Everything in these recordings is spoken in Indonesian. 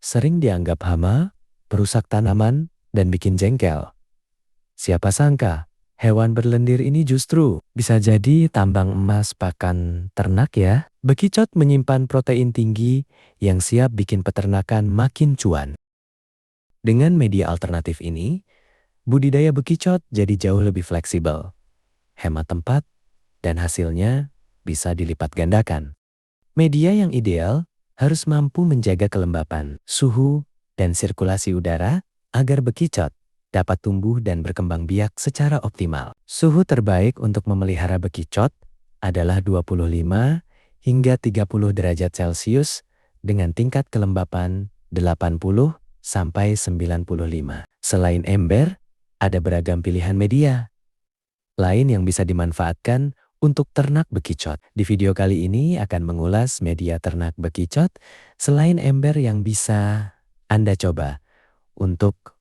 sering dianggap hama, perusak tanaman, dan bikin jengkel. Siapa sangka, hewan berlendir ini justru bisa jadi tambang emas pakan ternak ya. Bekicot menyimpan protein tinggi yang siap bikin peternakan makin cuan. Dengan media alternatif ini, budidaya bekicot jadi jauh lebih fleksibel, hemat tempat, dan hasilnya bisa dilipat gandakan. Media yang ideal harus mampu menjaga kelembapan, suhu, dan sirkulasi udara agar bekicot dapat tumbuh dan berkembang biak secara optimal. Suhu terbaik untuk memelihara bekicot adalah 25 hingga 30 derajat Celcius dengan tingkat kelembapan 80 sampai 95. Selain ember, ada beragam pilihan media lain yang bisa dimanfaatkan untuk ternak bekicot. Di video kali ini akan mengulas media ternak bekicot selain ember yang bisa Anda coba untuk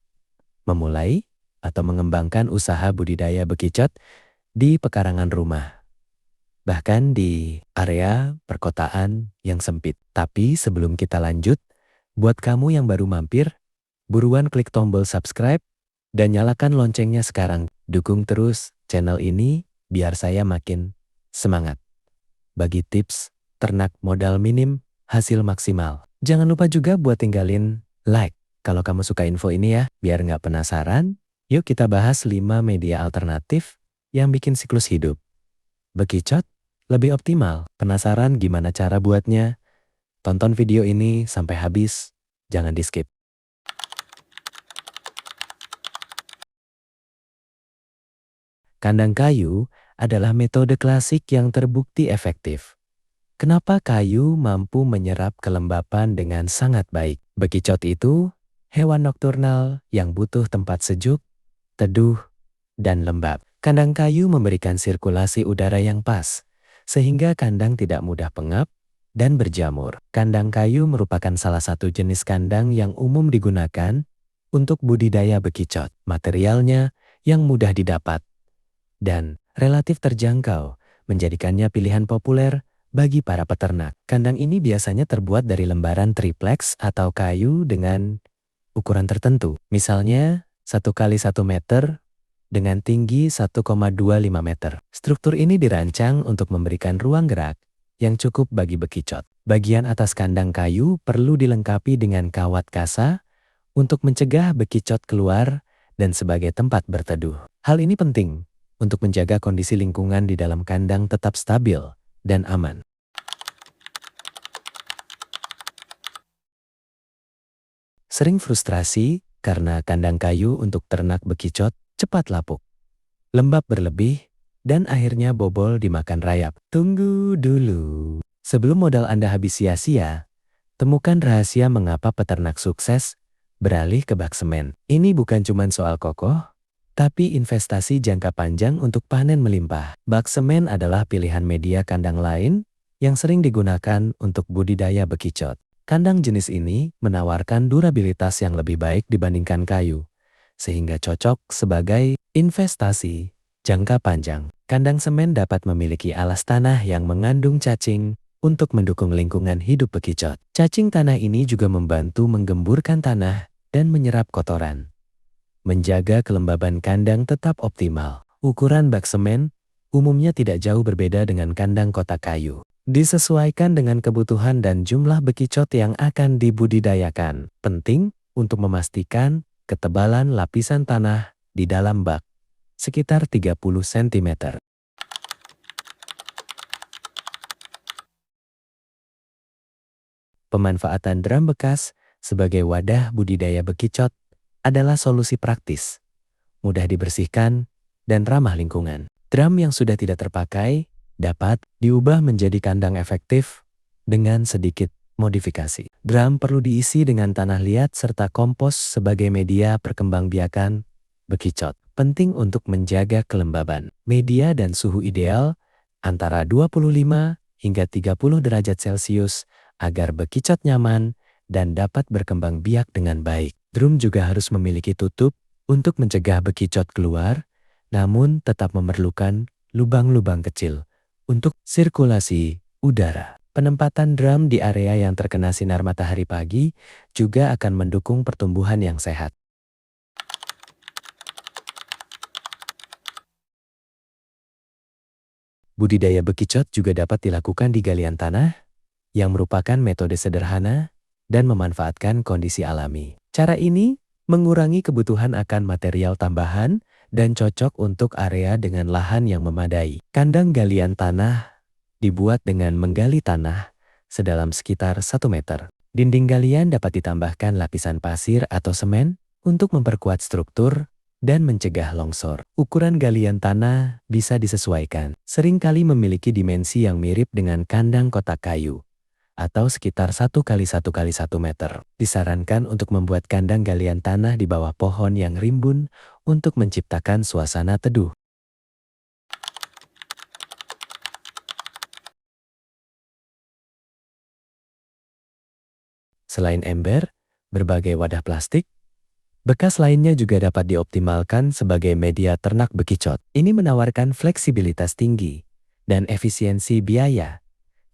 memulai atau mengembangkan usaha budidaya bekicot di pekarangan rumah, bahkan di area perkotaan yang sempit. Tapi sebelum kita lanjut, buat kamu yang baru mampir, buruan klik tombol subscribe dan nyalakan loncengnya sekarang. Dukung terus channel ini biar saya makin semangat bagi tips ternak modal minim hasil maksimal. Jangan lupa juga buat tinggalin like kalau kamu suka info ini ya. Biar nggak penasaran, yuk kita bahas 5 media alternatif yang bikin siklus hidup bekicot lebih optimal. Penasaran gimana cara buatnya? Tonton video ini sampai habis, jangan di skip. Kandang kayu adalah metode klasik yang terbukti efektif. Kenapa kayu mampu menyerap kelembapan dengan sangat baik? Bekicot itu hewan nokturnal yang butuh tempat sejuk, teduh, dan lembab. Kandang kayu memberikan sirkulasi udara yang pas, sehingga kandang tidak mudah pengap dan berjamur. Kandang kayu merupakan salah satu jenis kandang yang umum digunakan untuk budidaya bekicot. Materialnya yang mudah didapat dan relatif terjangkau menjadikannya pilihan populer bagi para peternak. Kandang ini biasanya terbuat dari lembaran triplex atau kayu dengan ukuran tertentu. Misalnya 1 kali 1 meter dengan tinggi 1,25 meter. Struktur ini dirancang untuk memberikan ruang gerak yang cukup bagi bekicot. Bagian atas kandang kayu perlu dilengkapi dengan kawat kasa untuk mencegah bekicot keluar dan sebagai tempat berteduh. Hal ini penting untuk menjaga kondisi lingkungan di dalam kandang tetap stabil dan aman. Sering frustrasi karena kandang kayu untuk ternak bekicot cepat lapuk, lembab berlebih, dan akhirnya bobol dimakan rayap. Tunggu dulu. Sebelum modal Anda habis sia-sia, temukan rahasia mengapa peternak sukses beralih ke bak semen. Ini bukan cuma soal kokoh, tapi investasi jangka panjang untuk panen melimpah. Bak semen adalah pilihan media kandang lain yang sering digunakan untuk budidaya bekicot. Kandang jenis ini menawarkan durabilitas yang lebih baik dibandingkan kayu, sehingga cocok sebagai investasi jangka panjang. Kandang semen dapat memiliki alas tanah yang mengandung cacing untuk mendukung lingkungan hidup bekicot. Cacing tanah ini juga membantu menggemburkan tanah dan menyerap kotoran, menjaga kelembaban kandang tetap optimal. Ukuran bak semen umumnya tidak jauh berbeda dengan kandang kotak kayu. Disesuaikan dengan kebutuhan dan jumlah bekicot yang akan dibudidayakan. Penting untuk memastikan ketebalan lapisan tanah di dalam bak sekitar 30 cm. Pemanfaatan drum bekas sebagai wadah budidaya bekicot adalah solusi praktis, mudah dibersihkan, dan ramah lingkungan. Drum yang sudah tidak terpakai dapat diubah menjadi kandang efektif dengan sedikit modifikasi. Drum perlu diisi dengan tanah liat serta kompos sebagai media perkembangbiakan bekicot. Penting untuk menjaga kelembaban. Media dan suhu ideal antara 25 hingga 30 derajat Celcius agar bekicot nyaman dan dapat berkembang biak dengan baik. Drum juga harus memiliki tutup untuk mencegah bekicot keluar, namun tetap memerlukan lubang-lubang kecil untuk sirkulasi udara. Penempatan drum di area yang terkena sinar matahari pagi juga akan mendukung pertumbuhan yang sehat. Budidaya bekicot juga dapat dilakukan di galian tanah, yang merupakan metode sederhana dan memanfaatkan kondisi alami. Cara ini mengurangi kebutuhan akan material tambahan dan cocok untuk area dengan lahan yang memadai. Kandang galian tanah dibuat dengan menggali tanah sedalam sekitar 1 meter. Dinding galian dapat ditambahkan lapisan pasir atau semen untuk memperkuat struktur dan mencegah longsor. Ukuran galian tanah bisa disesuaikan. Seringkali memiliki dimensi yang mirip dengan kandang kotak kayu, atau sekitar 1 kali 1 kali 1 meter. Disarankan untuk membuat kandang galian tanah di bawah pohon yang rimbun untuk menciptakan suasana teduh. Selain ember, berbagai wadah plastik, bekas lainnya juga dapat dioptimalkan sebagai media ternak bekicot. Ini menawarkan fleksibilitas tinggi dan efisiensi biaya,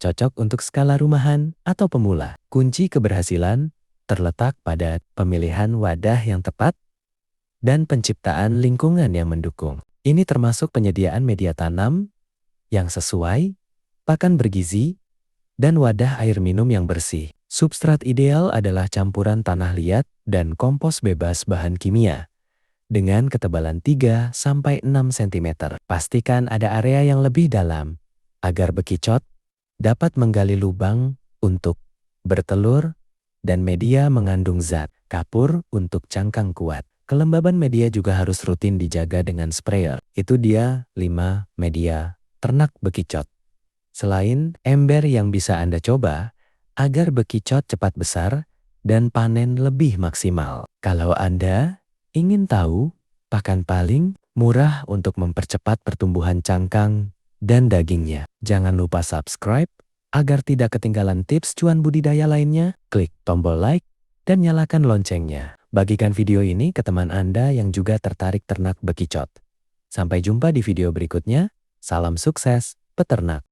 cocok untuk skala rumahan atau pemula. Kunci keberhasilan terletak pada pemilihan wadah yang tepat dan penciptaan lingkungan yang mendukung. Ini termasuk penyediaan media tanam yang sesuai, pakan bergizi, dan wadah air minum yang bersih. Substrat ideal adalah campuran tanah liat dan kompos bebas bahan kimia dengan ketebalan 3–6 cm. Pastikan ada area yang lebih dalam agar bekicot dapat menggali lubang untuk bertelur dan media mengandung zat kapur untuk cangkang kuat. Kelembaban media juga harus rutin dijaga dengan sprayer. Itu dia 5 media ternak bekicot. Selain ember yang bisa Anda coba agar bekicot cepat besar dan panen lebih maksimal. Kalau Anda ingin tahu pakan paling murah untuk mempercepat pertumbuhan cangkang dan dagingnya, jangan lupa subscribe agar tidak ketinggalan tips cuan budidaya lainnya. Klik tombol like dan nyalakan loncengnya. Bagikan video ini ke teman Anda yang juga tertarik ternak bekicot. Sampai jumpa di video berikutnya. Salam sukses, peternak.